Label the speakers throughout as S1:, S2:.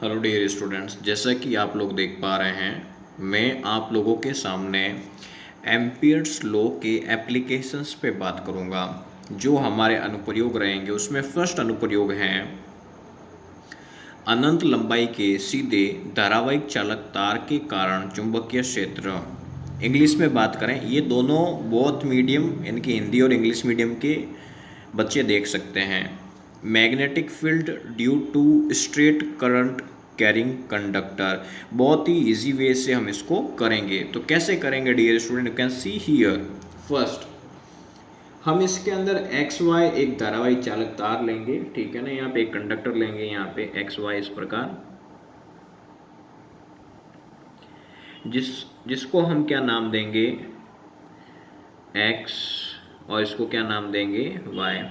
S1: Hello dear students, जैसा कि आप लोग देख पा रहे हैं मैं आप लोगों के सामने एम्पियर्स लॉ के एप्लीकेशंस पे बात करूंगा। जो हमारे अनुप्रयोग रहेंगे उसमें फर्स्ट अनुप्रयोग है अनंत लंबाई के सीधे धारावाहिक चालक तार के कारण चुंबकीय क्षेत्र। इंग्लिश में बात करें, ये दोनों बोथ मीडियम यानी कि हिंदी और इंग्लिश मीडियम के बच्चे देख सकते हैं। Magnetic field due to straight current carrying conductor, बहुत ही इजी वे से हम इसको करेंगे। तो कैसे करेंगे dear student, you can see here. First हम इसके अंदर एक्स वाई एक धारावाहिक चालक तार लेंगे, ठीक है ना। यहाँ पे एक कंडक्टर लेंगे, यहाँ पे एक्स वाई इस प्रकार, जिसको हम क्या नाम देंगे, एक्स, और इसको क्या नाम देंगे, वाई।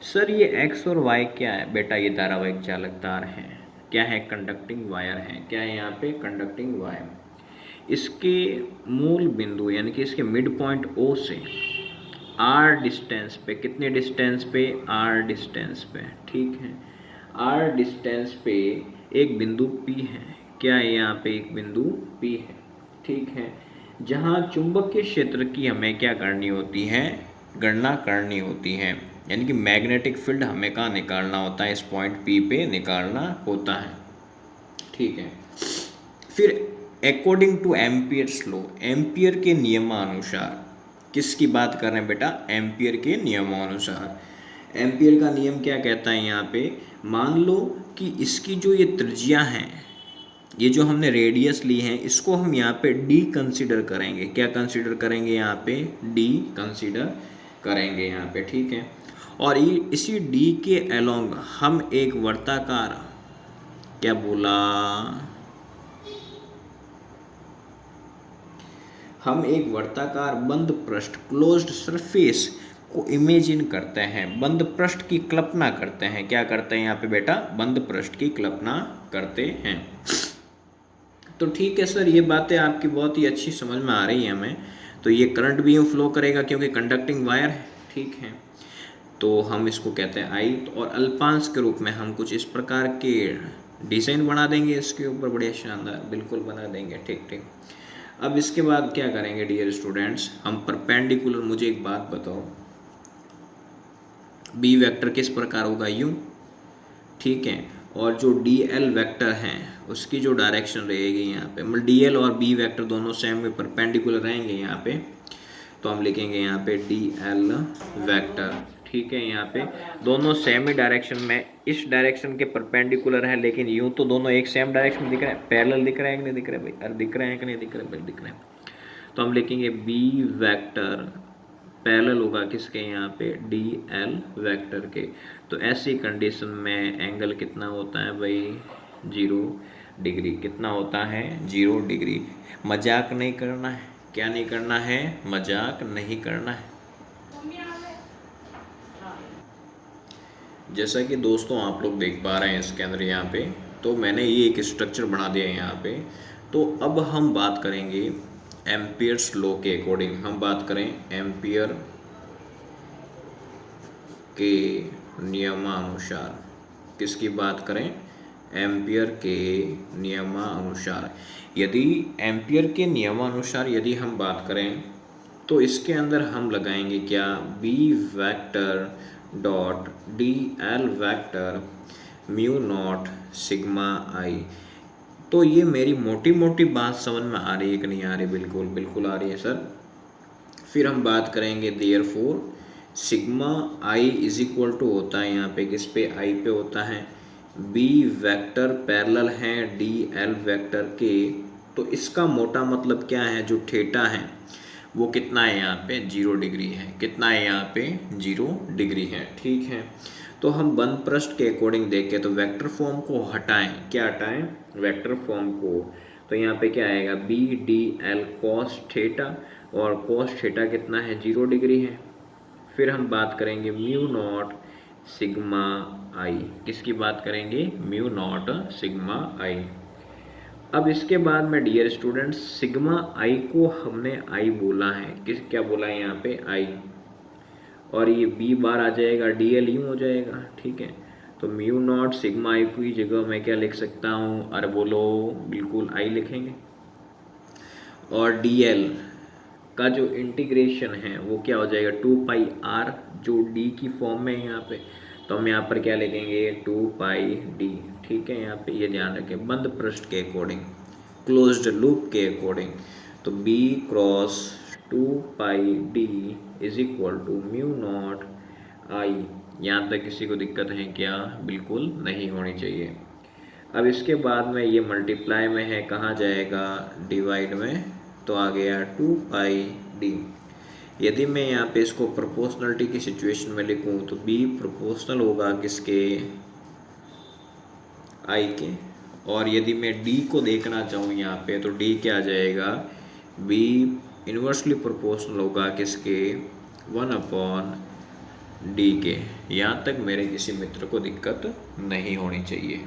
S1: सर ये एक्स और वाई क्या है बेटा, ये धारावाहिक चालक तार है, क्या है, कंडक्टिंग वायर है, क्या है यहाँ पे, कंडक्टिंग वायर। इसके मूल बिंदु यानी कि इसके मिड पॉइंट ओ से आर डिस्टेंस पे, कितने डिस्टेंस पे, आर डिस्टेंस पे, ठीक है, आर डिस्टेंस पे एक बिंदु पी है, क्या है यहाँ पे, एक बिंदु पी है, ठीक है, जहाँ चुंबकीय क्षेत्र की हमें क्या करनी होती है, गणना करनी होती है। यानी कि मैग्नेटिक फील्ड हमें कहाँ निकालना होता है, इस पॉइंट पी पे निकालना होता है, ठीक है। फिर according to Ampere's law, Ampere के नियमानुसार, किसकी बात कर रहे हैं बेटा, एम्पियर के नियमानुसार। एम्पियर का नियम क्या कहता है यहाँ पे, मान लो कि इसकी जो ये त्रिज्या है, ये जो हमने रेडियस ली है, इसको हम यहाँ पे डी कंसीडर करेंगे, क्या कंसीडर करेंगे, यहाँ पे डी कंसीडर करेंगे यहाँ पे, ठीक है। और ये इसी डी के अलोंग हम एक वर्ताकार, क्या बोला, हम एक वर्ताकार बंद पृष्ठ क्लोज्ड सरफेस को इमेजिन करते हैं, बंद पृष्ठ की कल्पना करते हैं, क्या करते हैं यहाँ पे बेटा, बंद पृष्ठ की कल्पना करते हैं। तो ठीक है सर, ये बातें आपकी बहुत ही अच्छी समझ में आ रही है हमें। तो ये करंट भी यूँ फ्लो करेगा क्योंकि कंडक्टिंग वायर है, ठीक है। तो हम इसको कहते हैं आई, और अल्पांश के रूप में हम कुछ इस प्रकार के डिज़ाइन बना देंगे इसके ऊपर, बढ़िया शानदार बिल्कुल बना देंगे, ठीक ठीक। अब इसके बाद क्या करेंगे डियर स्टूडेंट्स, हम परपेंडिकुलर, मुझे एक बात बताओ, बी वेक्टर किस प्रकार होगा, यूं, ठीक है। और जो डी एल वैक्टर है उसकी जो डायरेक्शन रहेगी यहाँ पे, मतलब डी एल और बी वेक्टर दोनों सेम में परपेंडिकुलर रहेंगे यहाँ पे, तो हम लिखेंगे यहाँ पे डी एल वैक्टर, ठीक है। यहाँ पे दोनों सेम ही डायरेक्शन में, इस डायरेक्शन के परपेंडिकुलर है, लेकिन यूं तो दोनों एक सेम डायरेक्शन में दिख रहे हैं, पैरेलल दिख रहे हैं कि नहीं दिख रहे भाई, अरे दिख रहे हैं कि नहीं दिख रहे भाई, दिख रहे हैं। तो हम लिखेंगे बी वेक्टर पैरेलल होगा किसके, यहाँ पे डी एल वेक्टर के। तो ऐसी कंडीशन में एंगल कितना होता है भाई, 0 डिग्री, कितना होता है, 0 डिग्री। मजाक नहीं करना है, क्या नहीं करना है, मजाक नहीं करना है। जैसा कि दोस्तों आप लोग देख पा रहे हैं इसके अंदर यहाँ पे, तो मैंने ये एक स्ट्रक्चर बना दिया है यहाँ पे। तो अब हम बात करेंगे एम्पियर्स लॉ के अकॉर्डिंग, हम बात करें एम्पियर के नियमानुसार, किसकी बात करें, एम्पियर के नियमानुसार। यदि एम्पियर के नियमानुसार यदि हम बात करें तो इसके अंदर हम लगाएंगे क्या, B vector dot D L vector mu naught sigma I. तो ये मेरी मोटी मोटी बात समझ में आ रही है कि नहीं आ रही, बिल्कुल बिल्कुल आ रही है सर। फिर हम बात करेंगे therefore sigma I is equal to होता है यहाँ पे किस पे, आई पे होता है, बी वेक्टर पैरेलल है डी एल वेक्टर के। तो इसका मोटा मतलब क्या है, जो थीटा है वो कितना है यहाँ पे, 0 डिग्री है, कितना है यहाँ पे, 0 डिग्री है, ठीक है। तो हम बंद पृष्ठ के अकॉर्डिंग देखें तो वेक्टर फॉर्म को हटाएं, क्या हटाएं, वेक्टर फॉर्म को। तो यहाँ पे क्या आएगा, B d l cos theta, और कॉस थीटा कितना है, 0 डिग्री है। फिर हम बात करेंगे म्यू नॉट सिग्मा आई, किसकी बात करेंगे, म्यू नॉट सिग्मा आई। अब इसके बाद में डियर स्टूडेंट्स सिग्मा आई को हमने आई बोला है, किस, क्या बोला है यहाँ पे, आई, और ये बी बार आ जाएगा, डी एल यूँ हो जाएगा, ठीक है। तो म्यू नॉट सिग्मा आई की जगह मैं क्या लिख सकता हूँ, अरे बोलो, बिल्कुल आई लिखेंगे। और डी एल का जो इंटीग्रेशन है वो क्या हो जाएगा, 2πr, जो डी की फॉर्म में है यहाँ पे, तो हम यहाँ पर क्या लिखेंगे, 2πd। ठीक है, यहाँ पे ये ध्यान रखें, बंद पृष्ठ के अकॉर्डिंग, क्लोज्ड लूप के अकॉर्डिंग, तो b cross 2πd is equal to mu naught I. यहाँ तक किसी को दिक्कत है क्या, बिल्कुल नहीं होनी चाहिए। अब इसके बाद में ये मल्टीप्लाई में है, कहाँ जाएगा, डिवाइड में, तो आ गया 2πd। यदि मैं यहाँ पे इसको प्रोपोर्शनलिटी की सिचुएशन में लिखूँ तो b प्रोपोर्शनल होगा किसके, i के। और यदि मैं d को देखना चाहूँ यहाँ पे, तो d क्या आ जाएगा, b इन्वर्सली प्रोपोर्शनल होगा किसके, 1/d के। यहाँ तक मेरे किसी मित्र को दिक्कत नहीं होनी चाहिए।